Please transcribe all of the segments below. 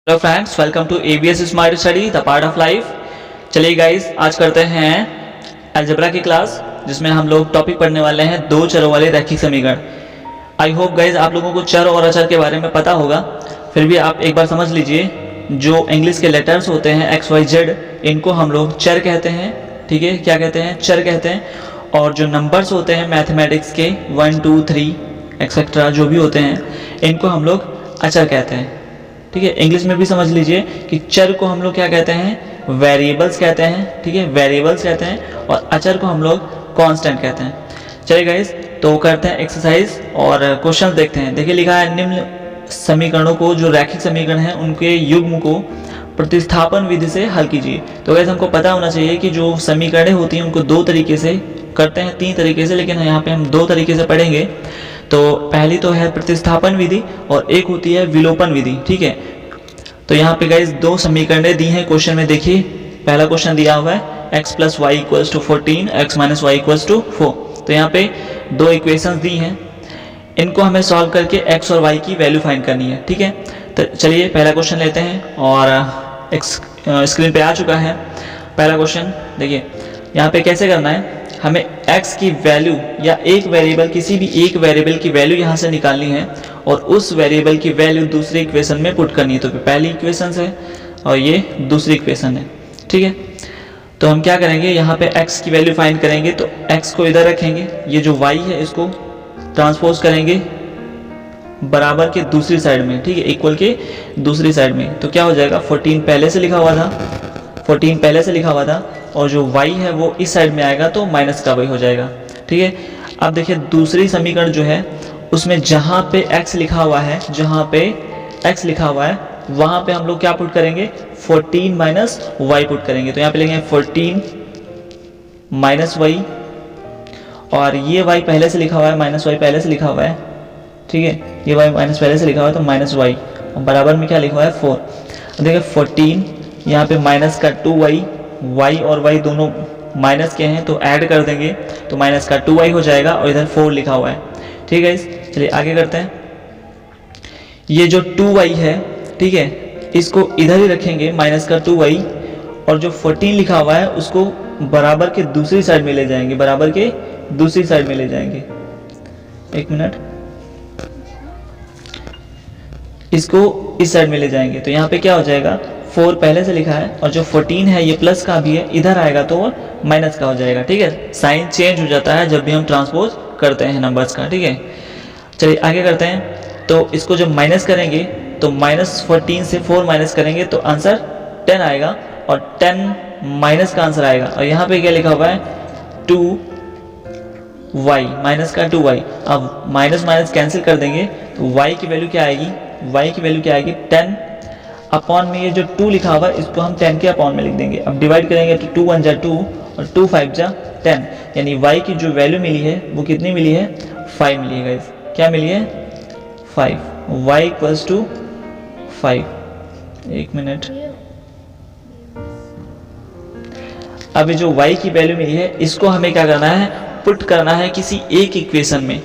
Hello friends, welcome to ABS smart study the part of life. चलिए guys, आज करते हैं अलजेब्रा की क्लास, जिसमें हम लोग टॉपिक पढ़ने वाले हैं दो चरों वाले रैखिक समीकरण। आई होप गाइस आप लोगों को चर और अचर के बारे में पता होगा, फिर भी आप एक बार समझ लीजिए। जो इंग्लिश के लेटर्स होते हैं XYZ, इनको हम लोग चर कहते हैं। ठीक है, क्या कहते हैं? चर कहते हैं। और जो नंबर्स होते हैं मैथमेटिक्स के 1 2 3 एक्सेट्रा जो भी होते हैं, इनको हम लोग अचर कहते हैं। ठीक है, इंग्लिश में भी समझ लीजिए कि चर को हम लोग क्या कहते हैं? वेरिएबल्स कहते हैं। ठीक है, वेरिएबल्स कहते हैं, और अचर को हम लोग कांस्टेंट कहते हैं। चलिए गाइस, तो करते हैं एक्सरसाइज और क्वेश्चन देखते हैं। देखिए लिखा है, निम्न समीकरणों को, जो रैखिक समीकरण हैं उनके युग्म को प्रतिस्थापन विधि से हल कीजिए। तो गाइस हमको पता होना चाहिए कि जो समीकरणें होती हैं उनको दो तरीके से करते हैं, तीन तरीके से, लेकिन यहाँ पे हम दो तरीके से पढ़ेंगे। तो पहली तो है प्रतिस्थापन विधि और एक होती है विलोपन विधि। ठीक है, तो यहाँ पे गाइस दो समीकरणें दी हैं क्वेश्चन में। देखिए पहला क्वेश्चन दिया हुआ है x + y = 14, x - y = 4। तो यहाँ पे दो इक्वेशंस दी हैं, इनको हमें सॉल्व करके x और y की वैल्यू फाइंड करनी है। ठीक है, तो चलिए पहला क्वेश्चन लेते हैं, और स्क्रीन पे आ चुका है पहला क्वेश्चन। देखिए यहाँ पे कैसे करना है, हमें x की वैल्यू या एक वेरिएबल, किसी भी एक वेरिएबल की वैल्यू यहाँ से निकालनी है, और उस वेरिएबल की वैल्यू दूसरी इक्वेशन में पुट करनी है। तो पहली इक्वेशन है और ये दूसरी इक्वेशन है। ठीक है, तो हम क्या करेंगे, यहाँ पे x की वैल्यू फाइंड करेंगे। तो x को इधर रखेंगे, ये जो y है इसको ट्रांसपोज करेंगे बराबर के दूसरी साइड में। ठीक है, इक्वल के दूसरी साइड में। तो क्या हो जाएगा, 14 पहले से लिखा हुआ था, 14 पहले से लिखा हुआ था, और जो y है वो इस साइड में आएगा तो माइनस का y हो जाएगा। ठीक है, अब देखिए दूसरी समीकरण जो है उसमें जहाँ पे x लिखा हुआ है, जहाँ पे x लिखा हुआ है वहाँ पे हम लोग क्या पुट करेंगे, 14 - y पुट करेंगे। तो यहाँ पे लेंगे 14 - y, और ये y पहले से लिखा हुआ है, -y पहले से लिखा हुआ है। ठीक है, ये y माइनस पहले से लिखा हुआ है तो -y, और बराबर में क्या लिखा हुआ है 4। देखिए 14, यहाँ पे माइनस का 2y, y और y दोनों माइनस के हैं तो ऐड कर देंगे, तो माइनस का 2y हो जाएगा, और इधर 4 लिखा हुआ है। ठीक है, चलिए आगे करते हैं। ये जो 2y है, ठीक है, इसको इधर ही रखेंगे, माइनस का 2y, और जो 14 लिखा हुआ है उसको बराबर के दूसरी साइड में ले जाएंगे, बराबर के दूसरी साइड में ले जाएंगे। एक मिनट, इसको इस साइड में ले जाएंगे। तो यहाँ पे क्या हो जाएगा, 4 पहले से लिखा है, और जो 14 है ये प्लस का भी है, इधर आएगा तो माइनस का हो जाएगा। ठीक है, साइन चेंज हो जाता है जब भी हम ट्रांसपोज करते हैं नंबर्स का। ठीक है, चलिए आगे करते हैं। तो इसको जब माइनस करेंगे तो -14 से 4 माइनस करेंगे तो आंसर 10 आएगा, और 10 माइनस का आंसर आएगा। और यहाँ पे क्या लिखा हुआ है, 2y, माइनस का 2y। अब माइनस माइनस कैंसिल कर देंगे तो y की वैल्यू क्या आएगी, y की वैल्यू क्या आएगी, 10 अपॉन में ये जो 2 लिखा हुआ है इसको हम 10 के अपॉन में लिख देंगे। अब डिवाइड करेंगे तो 2 1 जा 2 और 2 5 जा 10, यानी y की जो वैल्यू मिली है वो कितनी मिली है, 5 मिली है गाइस। क्या मिली है, 5, y = 5। एक मिनट, अभी जो y की वैल्यू मिली है इसको हमें क्या करना है, पुट करना है किसी एक इक्वेशन में,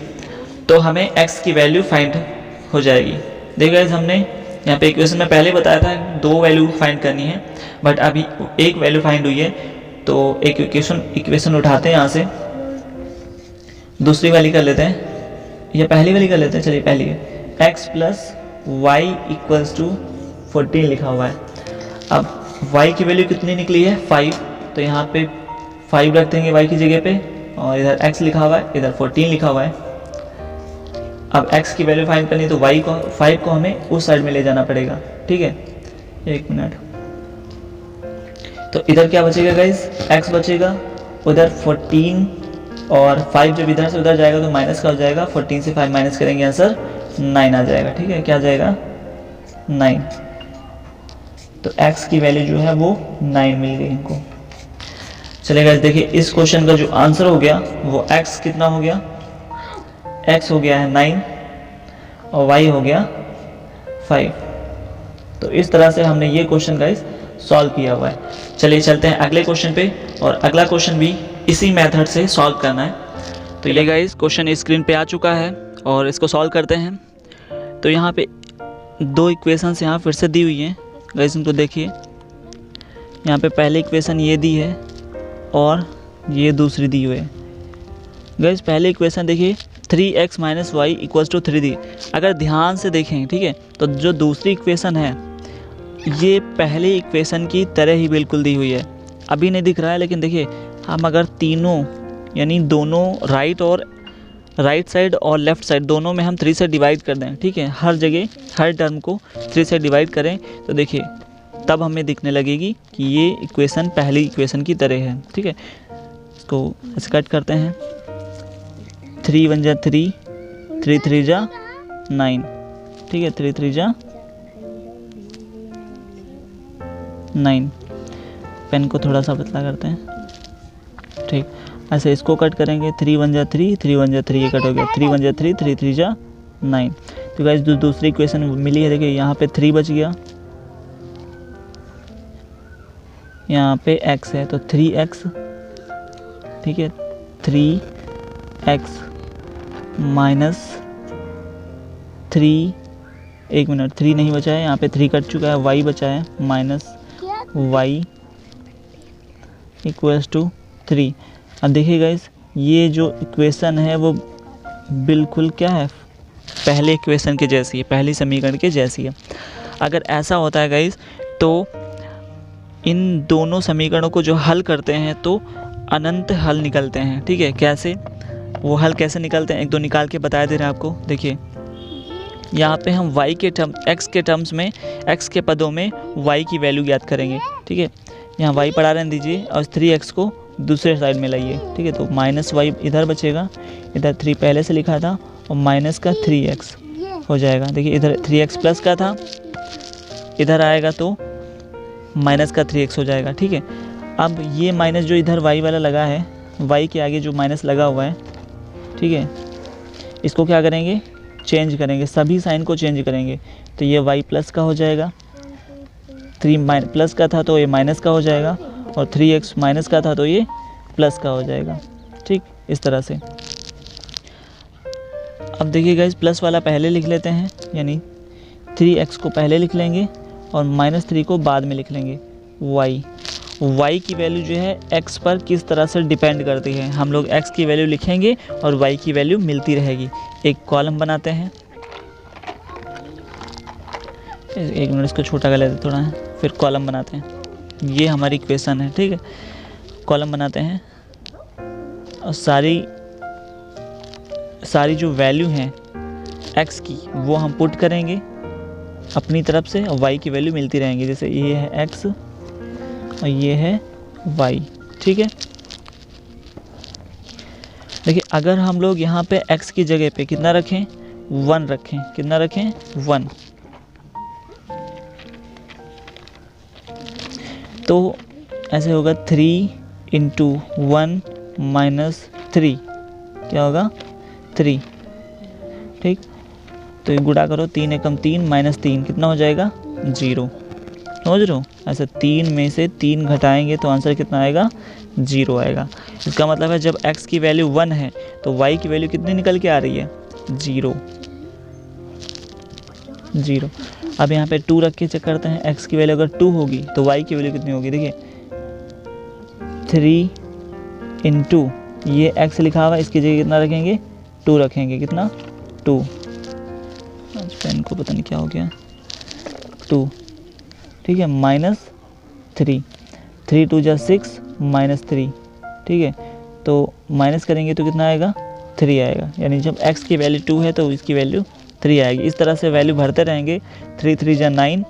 तो हमें x की वैल्यू फाइंड हो जाएगी। देखो गाइस, हमने यहाँ पे इक्वेशन में पहले बताया था दो वैल्यू फाइंड करनी है, बट अभी एक वैल्यू फाइंड हुई है। तो एक इक्वेशन उठाते हैं यहाँ से, दूसरी वाली कर लेते हैं या पहली वाली कर लेते हैं। चलिए पहली है, x + y = 14 लिखा हुआ है। अब y की वैल्यू कितनी निकली है, 5, तो यहाँ पे 5 रख देंगे y की जगह पे, और इधर x लिखा हुआ है, इधर 14 लिखा हुआ है। अब x की वैल्यू फाइंड करनी है तो y को 5 को हमें उस साइड में ले जाना पड़ेगा। ठीक है, एक मिनट, तो इधर क्या बचेगा गाइस, x बचेगा, उधर 14, और 5 जब इधर से उधर जाएगा तो माइनस का हो जाएगा, 14 से 5 माइनस करेंगे आंसर 9 आ जाएगा। ठीक है, क्या जाएगा, 9। तो x की वैल्यू जो है वो 9 मिल गई इनको। चलिए गाइस, देखिए इस क्वेश्चन का जो आंसर हो गया वो x कितना हो गया, x हो गया है 9 और y हो गया 5। तो इस तरह से हमने ये क्वेश्चन गाइस सॉल्व किया हुआ है। चलिए चलते हैं अगले क्वेश्चन पे, और अगला क्वेश्चन भी इसी मेथड से सॉल्व करना है। तो ये गाइस क्वेश्चन स्क्रीन पे आ चुका है और इसको सॉल्व करते हैं। तो यहाँ पे दो इक्वेशंस यहाँ फिर से दी हुई हैं, गाइस इनको देखिए, यहाँ पे पहले इक्वेशन ये दी है और ये दूसरी दी हुई है। गाइस पहले इक्वेशन देखिए 3x minus y equals to 3 दी। अगर ध्यान से देखें, ठीक है, तो जो दूसरी इक्वेशन है ये पहले इक्वेशन की तरह ही बिल्कुल दी हुई है। अभी नहीं दिख रहा है, लेकिन देखिए हम अगर तीनों यानी दोनों राइट साइड और लेफ़्ट साइड दोनों में हम 3 से डिवाइड कर दें, ठीक है, हर जगह हर टर्म को 3 से डिवाइड करें, तो देखिए तब हमें दिखने लगेगी कि ये इक्वेशन पहली इक्वेशन की तरह है। ठीक है, इसको ऐसे कट करते हैं, 3 1 जा 3, 3 3 जा 9, ठीक है, 3 3 जा 9। पेन को थोड़ा सा पतला करते हैं, ठीक, ऐसे इसको कट करेंगे, 3 1 जा 3, 3 1 जा 3, ये कट हो गया, 3 1 जा 3, 3 3 जा 9। तो गाइस दूसरी इक्वेशन मिली है, देखिए यहाँ पे 3 बच गया, यहाँ पे x है तो 3x, ठीक है, 3x माइनस 3, 1 मिनट, 3 नहीं बचा है, यहाँ पे 3 कट चुका है, y बचा है माइनस y इक्वल्स टू 3। अब देखिए गाइस ये जो इक्वेशन है वो बिल्कुल क्या है, पहले इक्वेशन के जैसी है, पहली समीकरण के जैसी है। अगर ऐसा होता है गाइस तो इन दोनों समीकरणों को जो हल करते हैं तो अनंत हल निकलते हैं। ठीक है, कैसे वो हल कैसे निकलते हैं, एक दो निकाल के बता दे रहे हैं आपको। देखिए यहाँ पे हम y के टर्म x के टर्म्स में, x के पदों में y की वैल्यू ज्ञात करेंगे। ठीक है, यहाँ y पढ़ा रहने दीजिए और 3x को दूसरे साइड में लाइए। ठीक है, तो माइनस y इधर बचेगा, इधर 3 पहले से लिखा था और माइनस का 3x हो जाएगा। देखिए इधर 3x प्लस का था, इधर आएगा तो माइनस का 3x हो जाएगा। ठीक है, अब ये माइनस जो इधर y वाला लगा है, y के आगे जो माइनस लगा हुआ है, ठीक है, इसको क्या करेंगे, चेंज करेंगे, सभी साइन को चेंज करेंगे। तो ये y प्लस का हो जाएगा, 3 प्लस का था तो ये माइनस का हो जाएगा, और 3x माइनस का था तो ये प्लस का हो जाएगा। ठीक, इस तरह से। अब देखिए गाइस प्लस वाला पहले लिख लेते हैं, यानी 3x को पहले लिख लेंगे और -3 को बाद में लिख लेंगे। y की वैल्यू जो है x पर किस तरह से डिपेंड करती है, हम लोग x की वैल्यू लिखेंगे और y की वैल्यू मिलती रहेगी। एक कॉलम बनाते हैं, एक मिनट इसको छोटा कर लेते थोड़ा है, फिर कॉलम बनाते हैं। ये हमारी इक्वेशन है। ठीक है, कॉलम बनाते हैं और सारी जो वैल्यू हैं x की वो हम पुट करेंगे अपनी तरफ से, और y की वैल्यू मिलती रहेंगी। जैसे ये है x और ये है y। ठीक है, देखिए अगर हम लोग यहाँ पे x की जगह पे कितना रखें, 1 रखें, कितना रखें, 1, तो ऐसे होगा 3 इंटू 1 माइनस 3, क्या होगा 3। ठीक, तो ये गुणा करो, 3 एकम 3 माइनस 3 कितना हो जाएगा, 0। समझ रहे हो, ऐसे 3 में से 3 घटाएंगे तो आंसर कितना आएगा, 0 आएगा। इसका मतलब है जब x की वैल्यू 1 है तो y की वैल्यू कितनी निकल के आ रही है, 0। अब यहाँ पे 2 रख के चेक करते हैं, x की वैल्यू अगर 2 होगी तो y की वैल्यू कितनी होगी। देखिए 3 इंटू ये x लिखा हुआ है, इसकी जगह कितना रखेंगे, 2 रखेंगे, कितना, 2। आज पेन को पता नहीं क्या हो गया, 2। ठीक है, माइनस 3, 3 2 जा 6 माइनस 3। ठीक है, तो माइनस करेंगे तो कितना आएगा, 3 आएगा, यानी जब x की वैल्यू 2 है तो इसकी वैल्यू 3 आएगी। इस तरह से वैल्यू भरते रहेंगे, 3 3 जा 9,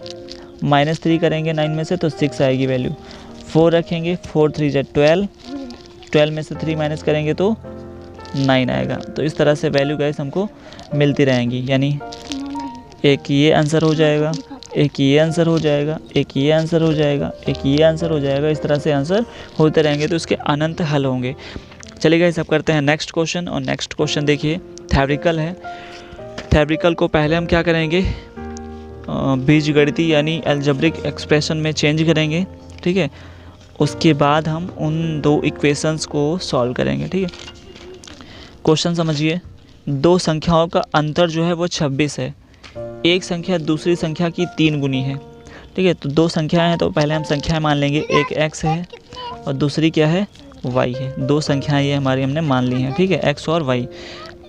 माइनस 3 करेंगे 9 में से तो 6 आएगी वैल्यू, 4 रखेंगे, 4 3 जा 12, 12 में से 3 माइनस करेंगे तो 9 आएगा। तो इस तरह से वैल्यू गाइस हमको मिलती रहेंगी, यानी एक ये आंसर हो जाएगा, एक ये आंसर हो जाएगा, एक ये आंसर हो जाएगा, एक ये आंसर हो जाएगा। इस तरह से आंसर होते रहेंगे तो इसके अनंत हल होंगे। चलिए गाइस अब करते हैं नेक्स्ट क्वेश्चन, और नेक्स्ट क्वेश्चन देखिए थ्योरेटिकल है। थ्योरेटिकल को पहले हम क्या करेंगे, बीजगणितीय यानी अलजेब्रिक एक्सप्रेशन में चेंज करेंगे। ठीक है, उसके बाद हम उन 2 इक्वेशंस को सॉल्व करेंगे। ठीक है, क्वेश्चन समझिए, 2 संख्याओं का अंतर जो है वो 26 है। एक संख्या दूसरी संख्या की 3 गुनी है। ठीक है। तो दो संख्याएं हैं तो पहले हम संख्याएं मान लेंगे, एक x है और दूसरी क्या है, y है। दो संख्याएं ये हमारी हमने मान ली हैं, ठीक है, x और y।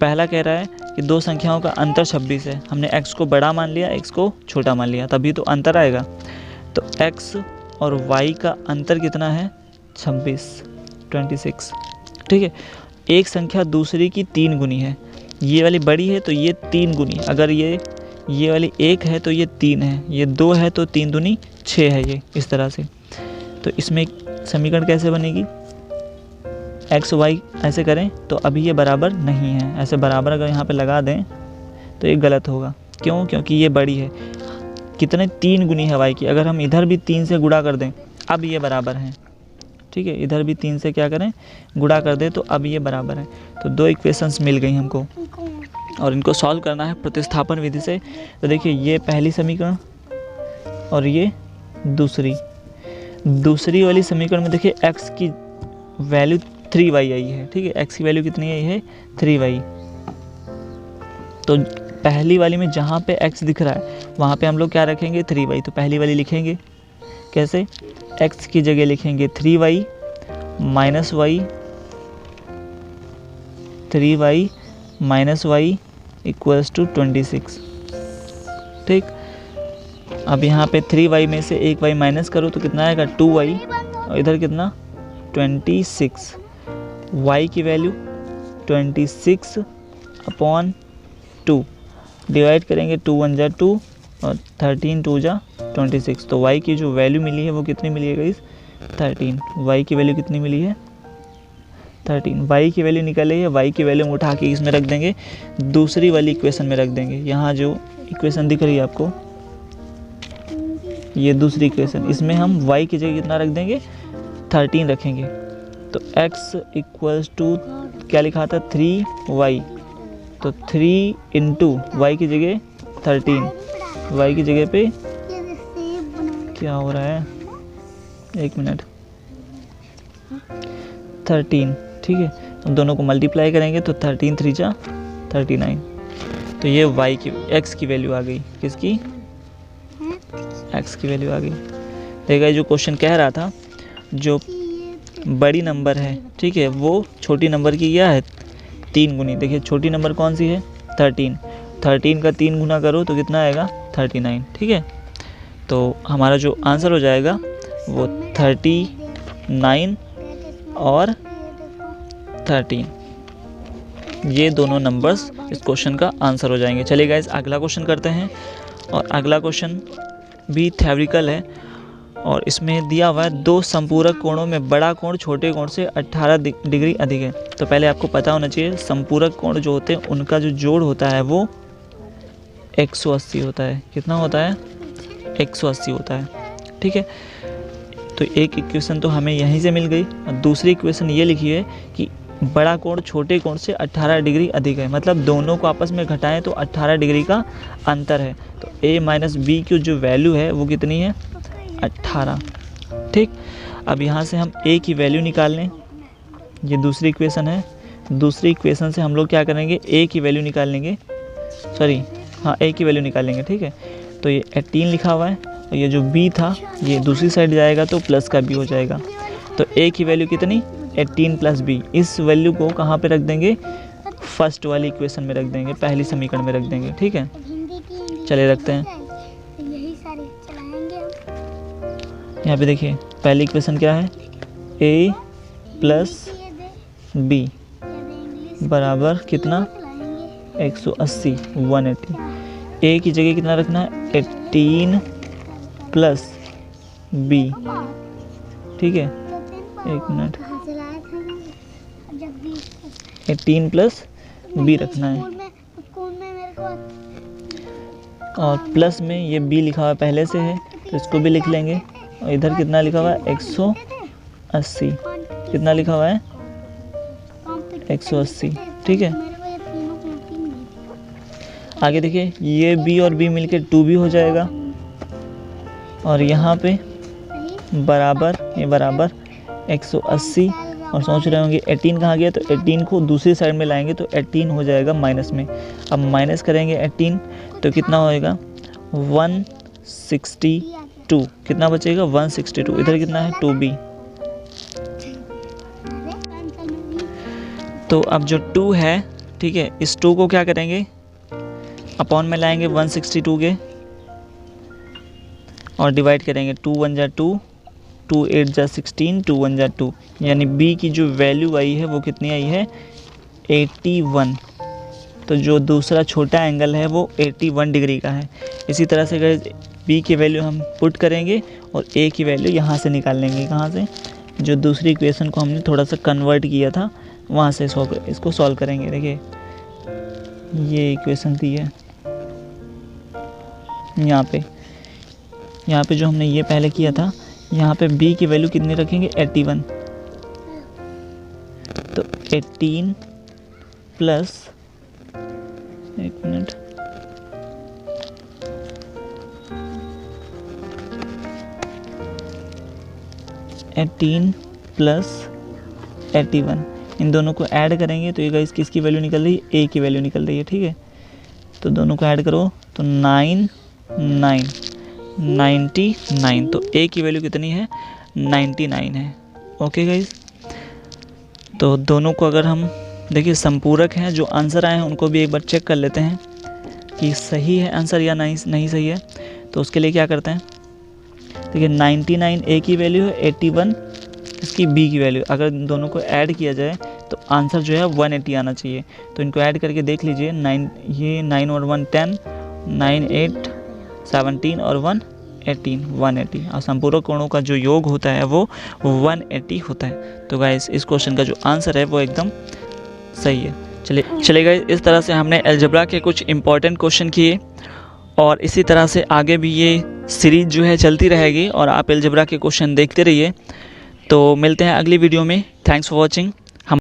पहला कह रहा है कि दो संख्याओं का अंतर 26 है। हमने x को बड़ा मान लिया, x को छोटा मान लिया, तभी तो अंतर आएगा। तो x और y का अंतर कितना है, 26, ठीक है। एक संख्या दूसरी की 3 गुनी है, ये वाली बड़ी है तो ये 3 गुनी, अगर ये वाली 1 है तो ये 3 है, ये 2 है तो 3 दूनी 6 है, ये इस तरह से। तो इसमें समीकरण कैसे बनेगी, एक्स वाई ऐसे करें तो अभी ये बराबर नहीं है। ऐसे बराबर अगर यहाँ पे लगा दें तो ये गलत होगा। क्यों, क्योंकि ये बड़ी है। कितने, 3 गुनी है वाई की। अगर हम इधर भी 3 से गुणा कर दें अब ये बराबर है, ठीक है। इधर भी 3 से क्या करें, गुणा कर दें तो अब ये बराबर है। तो दो इक्वेशंस मिल गई हमको और इनको सॉल्व करना है प्रतिस्थापन विधि से। तो देखिए ये पहली समीकरण और ये दूसरी वाली समीकरण में देखिए x की वैल्यू 3y आई है, ठीक है। x की वैल्यू कितनी आई है, 3y। तो पहली वाली में जहाँ पे x दिख रहा है वहाँ पे हम लोग क्या रखेंगे, 3y। तो पहली वाली लिखेंगे कैसे, x की जगह लिखेंगे 3y minus y, 3y minus y equals to 26, ठीक। अब यहाँ पे 3y में से एक y माइनस करो तो कितना आएगा, 2y, और इधर कितना 26। y की वैल्यू 26/2 डिवाइड करेंगे, 2 1 जा 2 और 13 2 जा 26। तो y की जो वैल्यू मिली है वो कितनी मिली है गाइस, 13। y की वैल्यू कितनी मिली है, 13। y की वैल्यू निकली है, y की वैल्यू हम उठा के इसमें रख देंगे, दूसरी वाली इक्वेशन में रख देंगे। यहाँ जो इक्वेशन दिख रही है आपको, ये दूसरी इक्वेशन, इसमें हम y की जगह कितना रख देंगे, 13 रखेंगे। तो x इक्वल्स टू क्या लिखा था, 3y। तो 3 इंटू वाई की जगह 13, y की जगह पे क्या हो रहा है, 1 मिनट, 13, ठीक है। हम दोनों को मल्टीप्लाई करेंगे तो 13 3 जा 39। तो ये y की, x की वैल्यू आ गई, किसकी, x की वैल्यू आ गई। देखिए जो क्वेश्चन कह रहा था, जो बड़ी नंबर है, ठीक है, वो छोटी नंबर की क्या है, 3 गुनी। देखिए छोटी नंबर कौन सी है, 13 का 3 गुना करो तो कितना आएगा, 39, ठीक है। तो हमारा जो आंसर हो जाएगा वो 39 और 13, ये दोनों नंबर्स इस क्वेश्चन का आंसर हो जाएंगे। चलिए गाइस अगला क्वेश्चन करते हैं, और अगला क्वेश्चन भी थ्योरिकल है और इसमें दिया हुआ है, दो संपूरक कोणों में बड़ा कोण छोटे कोण से 18 डिग्री अधिक है। तो पहले आपको पता होना चाहिए संपूरक कोण जो होते हैं उनका जो जोड़ होता है वो 180 होता है। कितना होता है, 180 होता है, ठीक है। तो एक इक्वेशन तो हमें यहीं से मिल गई, और दूसरी इक्वेशन ये लिखी है कि बड़ा कोण छोटे कोण से 18 डिग्री अधिक है, मतलब दोनों को आपस में घटाएं तो 18 डिग्री का अंतर है। तो a माइनस बी की जो वैल्यू है वो कितनी है, 18, ठीक। अब यहाँ से हम a की वैल्यू निकाल लें, ये दूसरी इक्वेशन है। दूसरी इक्वेशन से हम लोग क्या करेंगे, a की वैल्यू निकाल लेंगे, सॉरी हाँ a की वैल्यू निकाल लेंगे, ठीक है। तो ये 18 लिखा हुआ है और ये जो b था ये दूसरी साइड जाएगा तो प्लस का b हो जाएगा। तो a की वैल्यू कितनी, 18 प्लस b। इस वैल्यू को कहाँ पे रख देंगे, फर्स्ट वाली इक्वेशन में रख देंगे, पहली समीकरण में रख देंगे, ठीक है। चलिए रखते हैं। यहाँ पे देखिए पहली इक्वेशन क्या है, a प्लस b बराबर कितना, 180, 180। a की जगह कितना रखना है, 18 प्लस b, ठीक है। 1 मिनट, 18 प्लस b रखना है, और प्लस में ये b लिखा हुआ पहले से है तो इसको भी लिख लेंगे। और इधर कितना लिखा हुआ है, 180, कितना लिखा हुआ है, 180, ठीक है। आगे देखिए ये b और b मिलके 2b हो जाएगा, और यहाँ पे बराबर, ये बराबर 180, और सोच रहे होंगे 18 कहाँ गया, तो 18 को दूसरी साइड में लाएंगे तो 18 हो जाएगा माइनस में। अब माइनस करेंगे 18 तो कितना होएगा, 160 2, कितना बचेगा 162, इधर कितना है 2b। तो अब जो 2 है, ठीक है, इस 2 को क्या करेंगे, अपॉन में लाएंगे 162 के और डिवाइड करेंगे। 2 1 जा 2, 2 8 जा 16, 2 1 जा 2, यानी b की जो वैल्यू आई है वो कितनी आई है 81। तो जो दूसरा छोटा एंगल है वो 81 डिग्री का है। इसी तरह से अगर b की वैल्यू हम पुट करेंगे और a की वैल्यू यहाँ से निकाल लेंगे, कहाँ से, जो दूसरी इक्वेशन को हमने थोड़ा सा कन्वर्ट किया था वहाँ से इसको सॉल्व करेंगे। देखिए ये इक्वेशन थी है, यहाँ पे जो हमने ये पहले किया था, यहाँ पे b की वैल्यू कितनी रखेंगे 81। तो 18 प्लस, एक मिनट, 18 प्लस 81, इन दोनों को ऐड करेंगे तो ये गाइस किसकी वैल्यू निकल रही है, a की वैल्यू निकल रही है, ठीक है। तो दोनों को ऐड करो तो 99, तो a की वैल्यू कितनी है 99 है। ओके गाइस, तो दोनों को अगर हम देखिए संपूरक हैं, जो आंसर आए हैं उनको भी एक बार चेक कर लेते हैं कि सही है आंसर या नहीं सही है। तो उसके लिए क्या करते हैं, देखिए 99 a की वैल्यू है, 81 इसकी b की वैल्यू, अगर दोनों को ऐड किया जाए तो आंसर जो है 180 आना चाहिए। तो इनको ऐड करके देख लीजिए, 9 और 1 10, 9 8 17 और 1 18, 180, और संपूरक कोणों का जो योग होता है वो 180 होता है। तो गाइस इस क्वेश्चन का जो आंसर है वो एकदम सही है। चलिए गाइस, इस तरह से हमने अलजेब्रा के कुछ इंपॉर्टेंट क्वेश्चन किए और इसी तरह से आगे भी ये सीरीज जो है चलती रहेगी और आप अलजेब्रा के क्वेश्चन देखते रहिए। तो मिलते हैं अगली वीडियो में। Thanks for watching.